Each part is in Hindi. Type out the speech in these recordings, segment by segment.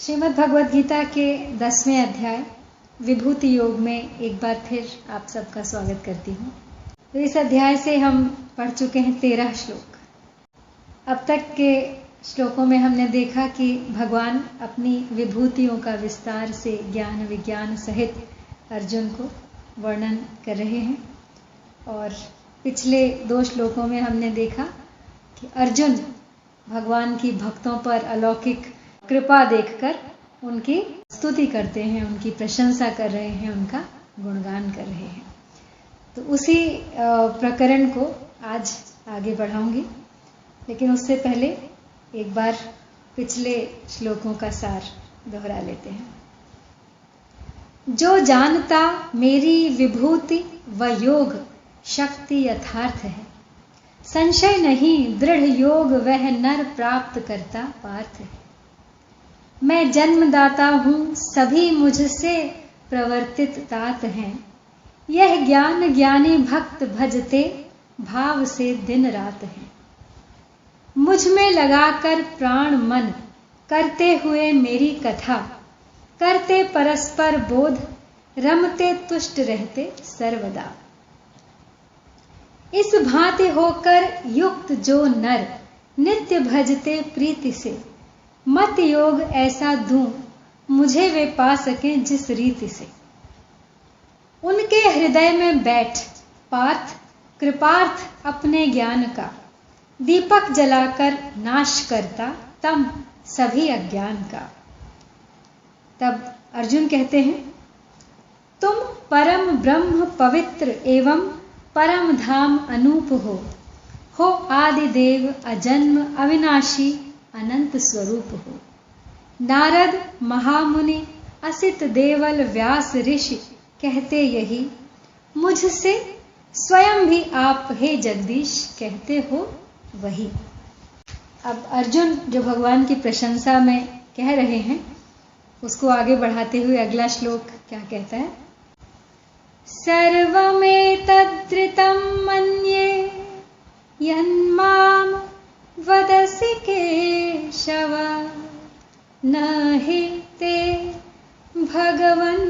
श्रीमद् भगवद गीता के 10वें अध्याय विभूति योग में एक बार फिर आप सबका स्वागत करती हूँ। तो इस अध्याय से हम पढ़ चुके हैं 13 श्लोक। अब तक के श्लोकों में हमने देखा कि भगवान अपनी विभूतियों का विस्तार से ज्ञान विज्ञान सहित अर्जुन को वर्णन कर रहे हैं। और पिछले 2 श्लोकों में हमने देखा कि अर्जुन भगवान की भक्तों पर अलौकिक कृपा देखकर उनकी स्तुति करते हैं, उनकी प्रशंसा कर रहे हैं, उनका गुणगान कर रहे हैं। तो उसी प्रकरण को आज आगे बढ़ाऊंगी, लेकिन उससे पहले एक बार पिछले श्लोकों का सार दोहरा लेते हैं। जो जानता मेरी विभूति व योग शक्ति यथार्थ है, संशय नहीं दृढ़ योग वह नर प्राप्त करता पार्थ है। मैं जन्मदाता हूँ सभी मुझसे प्रवर्तित तात हैं, यह ज्ञान ज्ञानी भक्त भजते भाव से दिन रात है। मुझ में लगाकर प्राण मन करते हुए मेरी कथा, करते परस्पर बोध रमते तुष्ट रहते सर्वदा। इस भांति होकर युक्त जो नर नित्य भजते प्रीति से, मत योग ऐसा दूं मुझे वे पा सकें जिस रीति से। उनके हृदय में बैठ पार्थ कृपार्थ अपने ज्ञान का, दीपक जलाकर नाश करता तम सभी अज्ञान का। तब अर्जुन कहते हैं, तुम परम ब्रह्म पवित्र एवं परम धाम अनूप हो आदि देव अजन्म अविनाशी अनंत स्वरूप हो। नारद महामुनि असित देवल व्यास ऋषि कहते यही, मुझसे स्वयं भी आप हे जगदीश कहते हो वही। अब अर्जुन जो भगवान की प्रशंसा में कह रहे हैं, उसको आगे बढ़ाते हुए अगला श्लोक क्या कहता है। सर्वमेतद्धृतं मन्ये यन्माम वदसि केशव, न हि ते भगवन्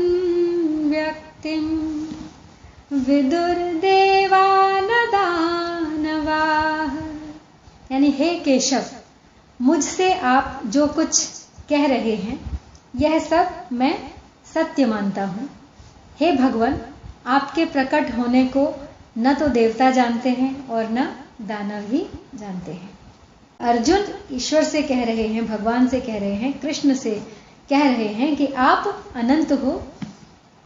व्यक्तिं विदुर्देवा न दानवाः। यानी हे केशव, मुझसे आप जो कुछ कह रहे हैं यह सब मैं सत्य मानता हूँ। हे भगवान, आपके प्रकट होने को न तो देवता जानते हैं और न दानव ही जानते हैं। अर्जुन ईश्वर से कह रहे हैं, भगवान से कह रहे हैं, कृष्ण से कह रहे हैं कि आप अनंत हो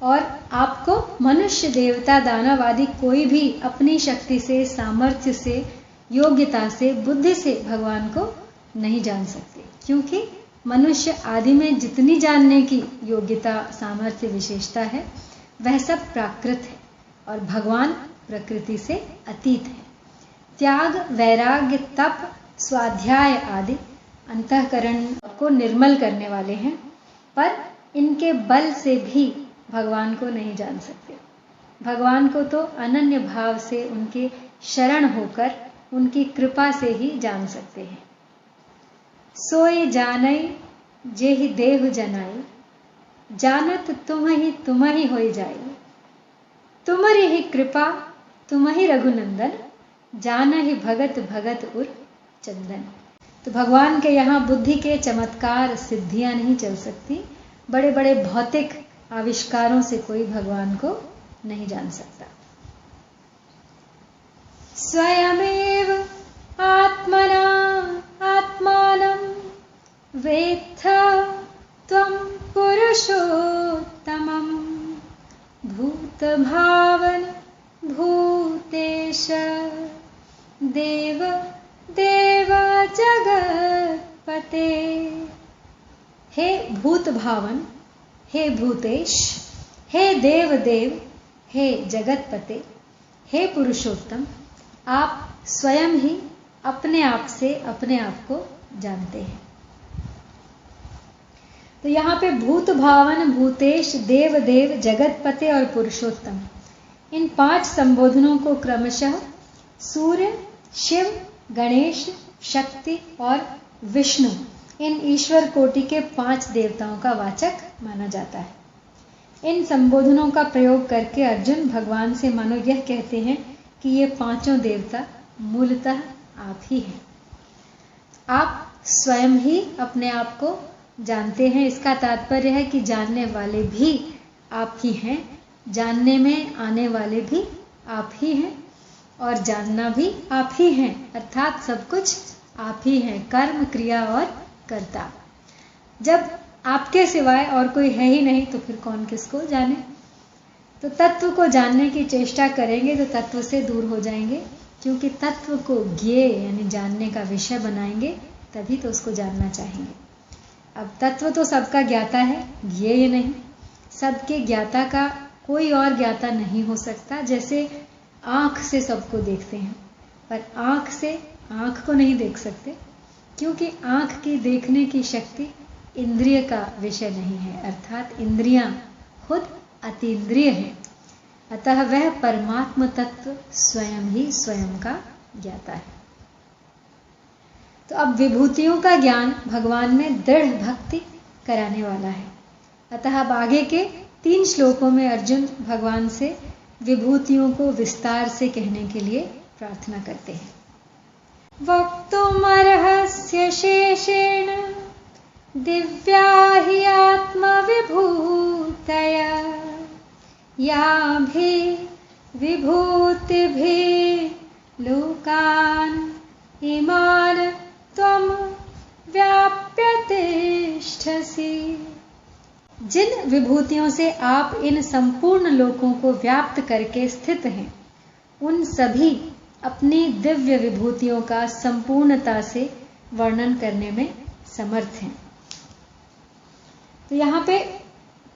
और आपको मनुष्य देवता दानव आदि कोई भी अपनी शक्ति से, सामर्थ्य से, योग्यता से, बुद्धि से भगवान को नहीं जान सकते, क्योंकि मनुष्य आदि में जितनी जानने की योग्यता, सामर्थ्य, विशेषता है वह सब प्राकृत है और भगवान प्रकृति से अतीत है। त्याग, वैराग्य, तप, स्वाध्याय आदि अंतःकरण को निर्मल करने वाले हैं, पर इनके बल से भी भगवान को नहीं जान सकते। भगवान को तो अनन्य भाव से उनके शरण होकर उनकी कृपा से ही जान सकते हैं। सोई जानई जेहि देव जनाई, जानत तुम ही होई जाई। तुम्हारी ही कृपा तुम ही रघुनंदन, जान ही भगत भगत उर चंदन। तो भगवान के यहाँ बुद्धि के चमत्कार सिद्धियां नहीं चल सकती, बड़े बड़े भौतिक आविष्कारों से कोई भगवान को नहीं जान सकता। स्वयमेव आत्मना आत्मानं वेत्थ त्वं पुरुषोत्तमं, भूत भावन भूतेश देव देव जगत्पते। हे भूत भावन, हे भूतेश, हे देव देव, हे जगतपते, हे पुरुषोत्तम, आप स्वयं ही अपने आप से अपने आप को जानते हैं। तो यहाँ पे भूत भावन, भूतेश, देव देव, जगतपते और पुरुषोत्तम, इन 5 संबोधनों को क्रमशः सूर्य, शिव, गणेश, शक्ति और विष्णु, इन ईश्वर कोटि के 5 देवताओं का वाचक माना जाता है। इन संबोधनों का प्रयोग करके अर्जुन भगवान से मानो यह कहते हैं कि ये 5 देवता मूलतः आप ही हैं। आप स्वयं ही अपने आप को जानते हैं। इसका तात्पर्य है कि जानने वाले भी आप ही हैं, जानने में आने वाले भी आप ही हैं और जानना भी आप ही हैं, अर्थात सब कुछ आप ही हैं, कर्म, क्रिया और कर्ता। जब आपके सिवाय और कोई है ही नहीं तो फिर कौन किसको जाने। तो तत्व को जानने की चेष्टा करेंगे तो तत्व से दूर हो जाएंगे, क्योंकि तत्व को ज्ञेय यानी जानने का विषय बनाएंगे तभी तो उसको जानना चाहेंगे। अब तत्व तो सबका ज्ञाता है, ज्ञेय नहीं। सबके ज्ञाता का कोई और ज्ञाता नहीं हो सकता। जैसे आंख से सबको देखते हैं, पर आंख से आंख को नहीं देख सकते, क्योंकि आंख की देखने की शक्ति इंद्रिय का विषय नहीं है, अर्थात इंद्रियां खुद अतीन्द्रिय हैं। अतः वह परमात्म तत्व स्वयं ही स्वयं का ज्ञाता है। तो अब विभूतियों का ज्ञान भगवान में दृढ़ भक्ति कराने वाला है। अतः अब आगे के 3 श्लोकों में अर्जुन भगवान से विभूतियों को विस्तार से कहने के लिए प्रार्थना करते हैं। वक्तुमर्हस्य शेषेण दिव्या हि आत्मविभूतया याभिः विभूतिभिः लोकान् इमान् त्वं व्याप्य तिष्ठसि। जिन विभूतियों से आप इन संपूर्ण लोकों को व्याप्त करके स्थित हैं, उन सभी अपनी दिव्य विभूतियों का संपूर्णता से वर्णन करने में समर्थ हैं। तो यहाँ पे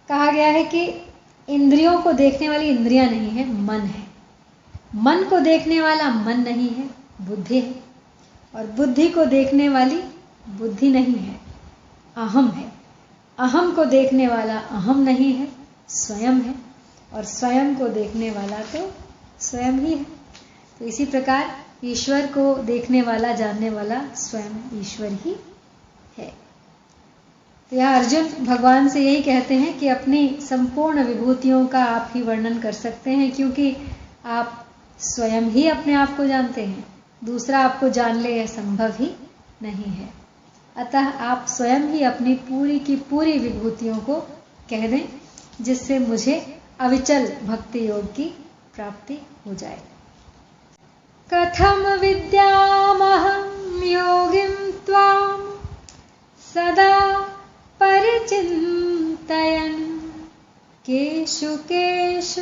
कहा गया है कि इंद्रियों को देखने वाली इंद्रियां नहीं है, मन है। मन को देखने वाला मन नहीं है, बुद्धि है। और बुद्धि को देखने वाली बुद्धि नहीं है, अहम है। अहम को देखने वाला अहम नहीं है, स्वयं है। और स्वयं को देखने वाला तो स्वयं ही है। तो इसी प्रकार ईश्वर को देखने वाला, जानने वाला स्वयं ईश्वर ही है। तो यहाँ अर्जुन भगवान से यही कहते हैं कि अपनी संपूर्ण विभूतियों का आप ही वर्णन कर सकते हैं, क्योंकि आप स्वयं ही अपने आप को जानते हैं। दूसरा आपको जान ले यह संभव ही नहीं है। अतः आप स्वयं ही अपनी पूरी की पूरी विभूतियों को कह दें, जिससे मुझे अविचल भक्ति योग की प्राप्ति हो जाए। कथम विद्यामहं योगिं त्वां सदा परिचिन्तयन् केषु केषु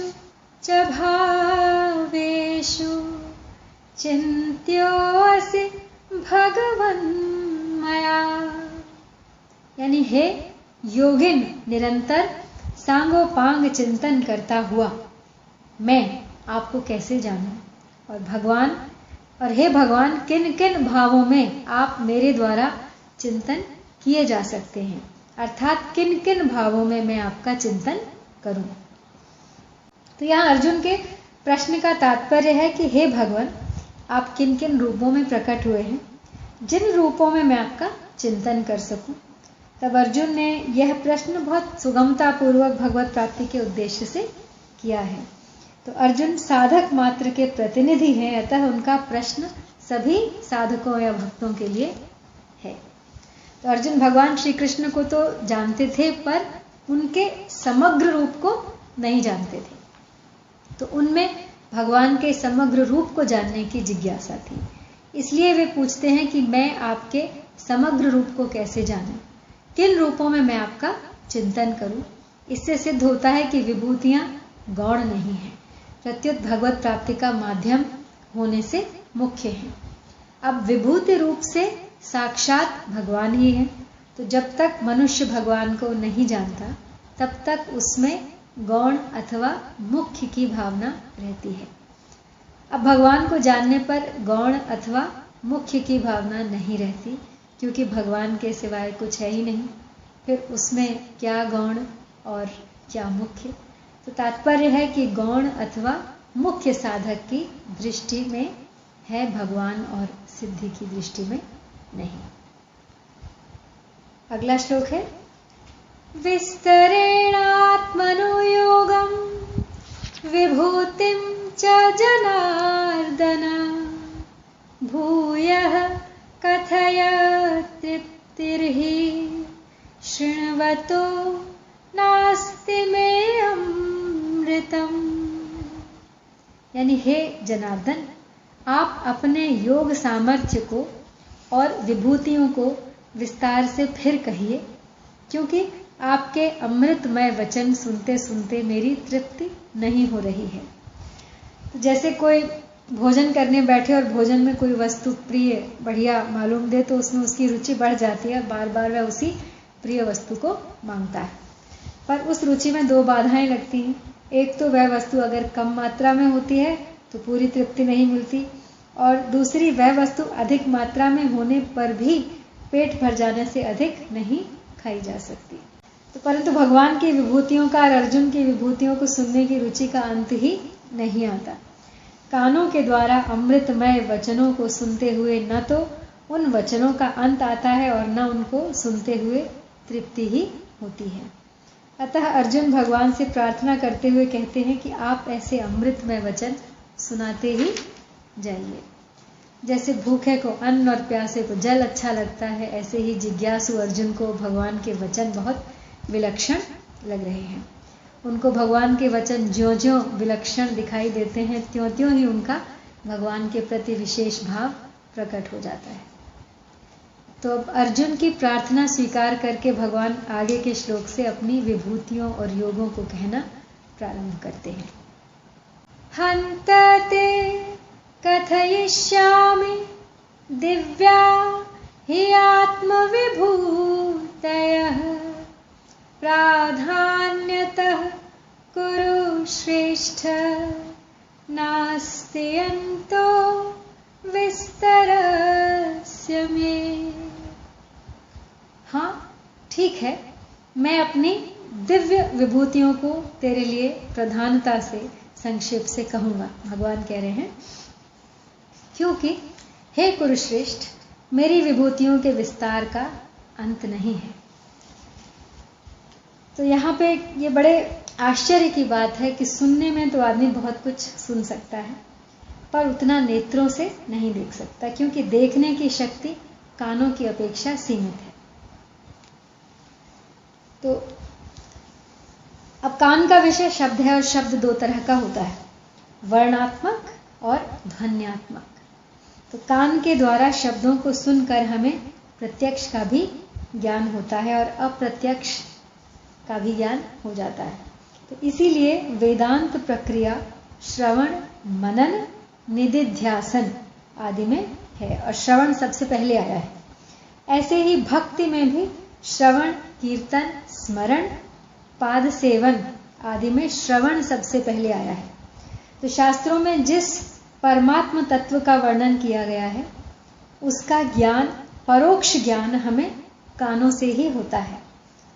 च भावेषु चिन्त्योऽसि भगवन् मया। यानी हे योगिन, निरंतर सांगोपांग चिंतन करता हुआ मैं आपको कैसे जानूं, और हे भगवान, किन किन भावों में आप मेरे द्वारा चिंतन किए जा सकते हैं, अर्थात किन किन भावों में मैं आपका चिंतन करूं। तो यहां अर्जुन के प्रश्न का तात्पर्य है कि हे भगवान, आप किन किन रूपों में प्रकट हुए हैं, जिन रूपों में मैं आपका चिंतन कर सकूं। तब अर्जुन ने यह प्रश्न बहुत सुगमता पूर्वक भगवत प्राप्ति के उद्देश्य से किया है। तो अर्जुन साधक मात्र के प्रतिनिधि हैं, अतः उनका प्रश्न सभी साधकों या भक्तों के लिए है। तो अर्जुन भगवान श्री कृष्ण को तो जानते थे, पर उनके समग्र रूप को नहीं जानते थे। तो उनमें भगवान के समग्र रूप को जानने की जिज्ञासा थी। इसलिए वे पूछते हैं कि मैं आपके समग्र रूप को कैसे जानूं, किन रूपों में मैं आपका चिंतन करूं। इससे सिद्ध होता है कि विभूतियां गौण नहीं हैं, प्रत्युत भगवत प्राप्ति का माध्यम होने से मुख्य हैं। अब विभूति रूप से साक्षात भगवान ही है। तो जब तक मनुष्य भगवान को नहीं जानता, तब तक उसमें गौण अथवा मुख्य की भावना रहती है। अब भगवान को जानने पर गौण अथवा मुख्य की भावना नहीं रहती, क्योंकि भगवान के सिवाय कुछ है ही नहीं। फिर उसमें क्या गौण और क्या मुख्य। तो तात्पर्य है कि गौण अथवा मुख्य साधक की दृष्टि में है भगवान, और सिद्धि की दृष्टि में नहीं। अगला श्लोक है विस्तरेणात्मनो योगं विभूतिं च जनार्दन भूयः कथय तृप्तिर्हि शृण्वतो नास्ति मे अमृतम्। यानी हे जनार्दन, आप अपने योग सामर्थ्य को और विभूतियों को विस्तार से फिर कहिए, क्योंकि आपके अमृतमय वचन सुनते सुनते मेरी तृप्ति नहीं हो रही है। तो जैसे कोई भोजन करने बैठे और भोजन में कोई वस्तु प्रिय बढ़िया मालूम दे तो उसमें उसकी रुचि बढ़ जाती है, बार बार वह उसी प्रिय वस्तु को मांगता है। पर उस रुचि में दो बाधाएं लगती हैं। एक तो वह वस्तु अगर कम मात्रा में होती है तो पूरी तृप्ति नहीं मिलती, और दूसरी वह वस्तु अधिक मात्रा में होने पर भी पेट भर जाने से अधिक नहीं खाई जा सकती। तो परंतु भगवान की विभूतियों का और अर्जुन की विभूतियों को सुनने की रुचि का अंत ही नहीं आता। कानों के द्वारा अमृतमय वचनों को सुनते हुए न तो उन वचनों का अंत आता है और न उनको सुनते हुए तृप्ति ही होती है। अतः अर्जुन भगवान से प्रार्थना करते हुए कहते हैं कि आप ऐसे अमृतमय वचन सुनाते ही जाइए। जैसे भूखे को अन्न और प्यासे को जल अच्छा लगता है, ऐसे ही जिज्ञासु अर्जुन को भगवान के वचन बहुत विलक्षण लग रहे हैं। उनको भगवान के वचन ज्यों-ज्यों विलक्षण दिखाई देते हैं, त्यों-त्यों ही उनका भगवान के प्रति विशेष भाव प्रकट हो जाता है। तो अब अर्जुन की प्रार्थना स्वीकार करके भगवान आगे के श्लोक से अपनी विभूतियों और योगों को कहना प्रारंभ करते हैं। हन्ते कथयिष्यामि दिव्या हि आत्मविभूतयः प्राधान्यतः कुरु श्रेष्ठ नास्ति अन्तो विस्तरस्य मे। हाँ ठीक है, मैं अपनी दिव्य विभूतियों को तेरे लिए प्रधानता से संक्षेप से कहूंगा। भगवान कह रहे हैं क्योंकि हे कुरुश्रेष्ठ, मेरी विभूतियों के विस्तार का अंत नहीं है। तो यहाँ पे ये बड़े आश्चर्य की बात है कि सुनने में तो आदमी बहुत कुछ सुन सकता है, पर उतना नेत्रों से नहीं देख सकता, क्योंकि देखने की शक्ति कानों की अपेक्षा सीमित है। तो अब कान का विषय शब्द है, और शब्द दो तरह का होता है, वर्णात्मक और ध्वन्यात्मक। तो कान के द्वारा शब्दों को सुनकर हमें प्रत्यक्ष का भी ज्ञान होता है और अप्रत्यक्ष का भी ज्ञान हो जाता है। तो इसीलिए वेदांत प्रक्रिया श्रवण, मनन, निदिध्यासन आदि में है, और श्रवण सबसे पहले आया है। ऐसे ही भक्ति में भी श्रवण, कीर्तन, स्मरण, पाद सेवन आदि में श्रवण सबसे पहले आया है। तो शास्त्रों में जिस परमात्म तत्व का वर्णन किया गया है, उसका ज्ञान, परोक्ष ज्ञान हमें कानों से ही होता है।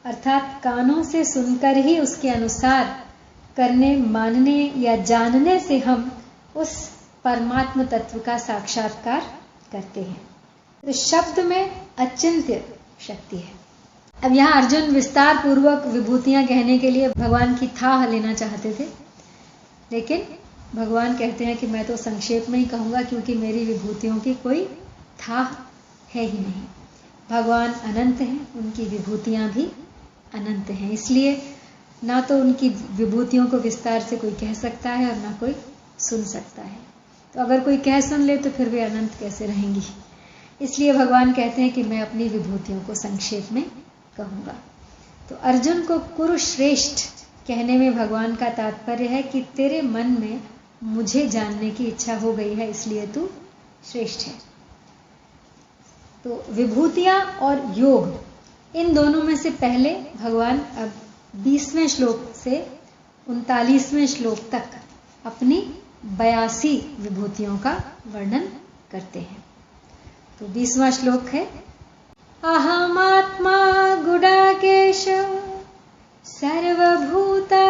अर्थात कानों से सुनकर ही उसके अनुसार करने, मानने या जानने से हम उस परमात्म तत्व का साक्षात्कार करते हैं। तो शब्द में अचिंत्य शक्ति है। अब यहाँ अर्जुन विस्तार पूर्वक विभूतियां कहने के लिए भगवान की थाह लेना चाहते थे, लेकिन भगवान कहते हैं कि मैं तो संक्षेप में ही कहूंगा, क्योंकि मेरी विभूतियों की कोई थाह है ही नहीं। भगवान अनंत हैं, उनकी विभूतियां भी अनंत हैं, इसलिए ना तो उनकी विभूतियों को विस्तार से कोई कह सकता है और ना कोई सुन सकता है। तो अगर कोई कह सुन ले तो फिर वे अनंत कैसे रहेंगी। इसलिए भगवान कहते हैं कि मैं अपनी विभूतियों को संक्षेप में कहूंगा। तो अर्जुन को कुरुश्रेष्ठ कहने में भगवान का तात्पर्य है कि तेरे मन में मुझे जानने की इच्छा हो गई है, इसलिए तू श्रेष्ठ है। तो विभूतियां और योग, इन दोनों में से पहले भगवान अब 20वें श्लोक से 39वें श्लोक तक अपनी 82 विभूतियों का वर्णन करते हैं। तो 20वां श्लोक है, अहमात्मा गुडाकेश सर्वभूता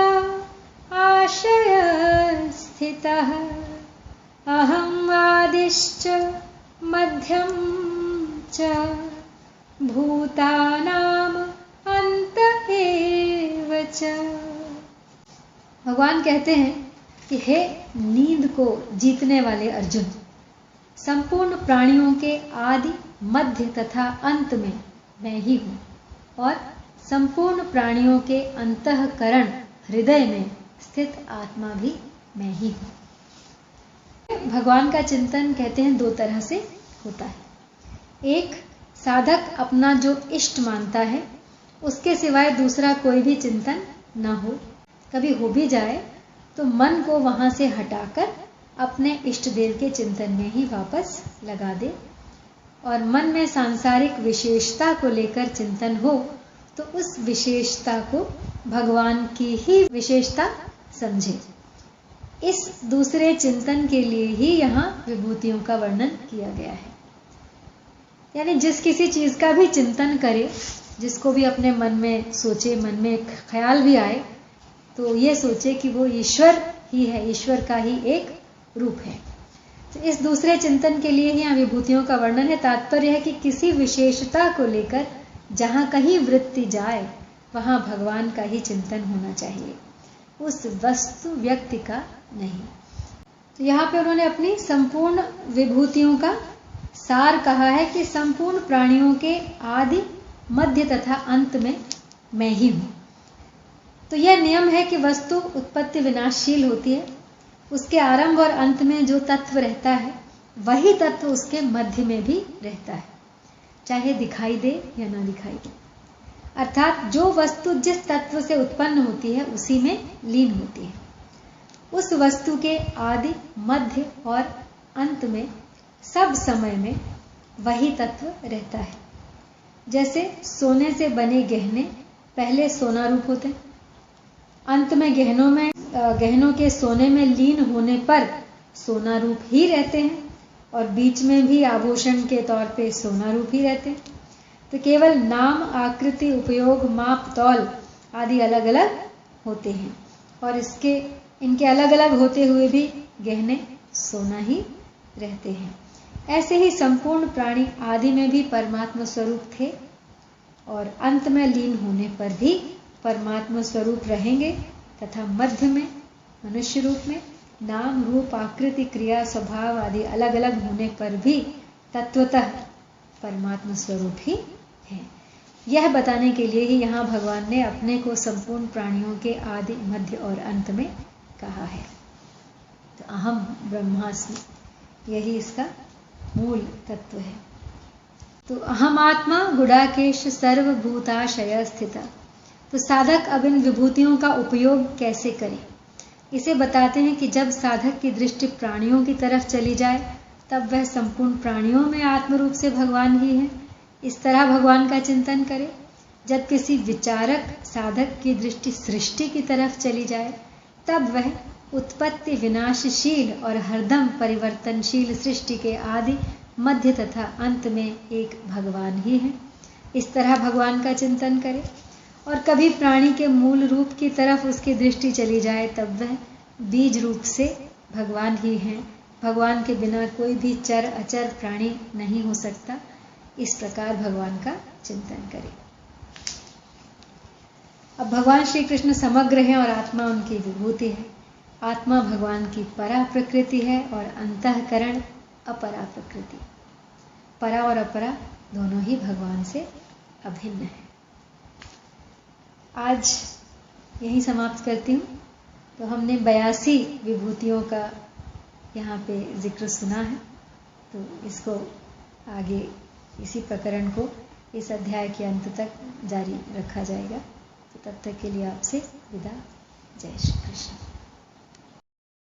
आश्रय स्थितः अहं आदिश्च मध्यम च भूतानां च। भगवान कहते हैं कि हे नींद को जीतने वाले अर्जुन, संपूर्ण प्राणियों के आदि मध्य तथा अंत में मैं ही हूं और संपूर्ण प्राणियों के अंतःकरण हृदय में स्थित आत्मा भी मैं ही हूं। भगवान का चिंतन कहते हैं दो तरह से होता है। एक, साधक अपना जो इष्ट मानता है उसके सिवाय दूसरा कोई भी चिंतन न हो, कभी हो भी जाए तो मन को वहां से हटाकर अपने इष्ट देव के चिंतन में ही वापस लगा दे, और मन में सांसारिक विशेषता को लेकर चिंतन हो तो उस विशेषता को भगवान की ही विशेषता समझे। इस दूसरे चिंतन के लिए ही यहाँ विभूतियों का वर्णन किया गया है। यानी जिस किसी चीज का भी चिंतन करे, जिसको भी अपने मन में सोचे, मन में एक ख्याल भी आए, तो ये सोचे कि वो ईश्वर ही है, ईश्वर का ही एक रूप है। तो इस दूसरे चिंतन के लिए ही यहाँ विभूतियों का वर्णन है। तात्पर्य है कि किसी विशेषता को लेकर जहां कहीं वृत्ति जाए वहां भगवान का ही चिंतन होना चाहिए, उस वस्तु व्यक्ति का नहीं। तो यहाँ पे उन्होंने अपनी संपूर्ण विभूतियों का सार कहा है कि संपूर्ण प्राणियों के आदि मध्य तथा अंत में मैं ही हूं। तो यह नियम है कि वस्तु उत्पत्ति विनाशशील होती है, उसके आरंभ और अंत में जो तत्व रहता है वही तत्व उसके मध्य में भी रहता है, चाहे दिखाई दे या ना दिखाई दे। अर्थात जो वस्तु जिस तत्व से उत्पन्न होती है उसी में लीन होती है। उस वस्तु के आदि मध्य और अंत में सब समय में वही तत्व रहता है। जैसे सोने से बने गहने पहले सोना रूप होते हैं, अंत में गहनों के सोने में लीन होने पर सोना रूप ही रहते हैं, और बीच में भी आभूषण के तौर पे सोना रूप ही रहते हैं। तो केवल नाम, आकृति, उपयोग, माप, तौल आदि अलग अलग होते हैं, और इनके अलग अलग होते हुए भी गहने सोना ही रहते हैं। ऐसे ही संपूर्ण प्राणी आदि में भी परमात्मा स्वरूप थे और अंत में लीन होने पर भी परमात्मा स्वरूप रहेंगे, तथा मध्य में मनुष्य रूप में नाम, रूप, आकृति, क्रिया, स्वभाव आदि अलग अलग होने पर भी तत्वतः परमात्मा स्वरूप ही है। यह बताने के लिए ही यहाँ भगवान ने अपने को संपूर्ण प्राणियों के आदि, मध्य और अंत में कहा है। तो अहम ब्रह्मास्मि, यही इसका मूल तत्व है। तो अहम आत्मा गुडाकेश सर्वभूताशय स्थिता। तो साधक अब इन विभूतियों का उपयोग कैसे करे, इसे बताते हैं कि जब साधक की दृष्टि प्राणियों की तरफ चली जाए तब वह संपूर्ण प्राणियों में आत्मरूप से भगवान ही है, इस तरह भगवान का चिंतन करे। जब किसी विचारक साधक की दृष्टि सृष्टि की तरफ चली जाए तब वह उत्पत्ति विनाशशील और हरदम परिवर्तनशील सृष्टि के आदि, मध्य तथा अंत में एक भगवान ही है, इस तरह भगवान का चिंतन करे। और कभी प्राणी के मूल रूप की तरफ उसकी दृष्टि चली जाए तब वह बीज रूप से भगवान ही हैं, भगवान के बिना कोई भी चर अचर प्राणी नहीं हो सकता, इस प्रकार भगवान का चिंतन करें। अब भगवान श्री कृष्ण समग्र हैं और आत्मा उनकी विभूति है। आत्मा भगवान की परा प्रकृति है और अंतःकरण अपरा प्रकृति। परा और अपरा दोनों ही भगवान से अभिन्न है। आज यही समाप्त करती हूँ। तो हमने 82 विभूतियों का यहाँ पे जिक्र सुना है, तो इसको आगे इसी प्रकरण को इस अध्याय के अंत तक जारी रखा जाएगा। तो तब तक के लिए आपसे विदा। जय श्री कृष्ण।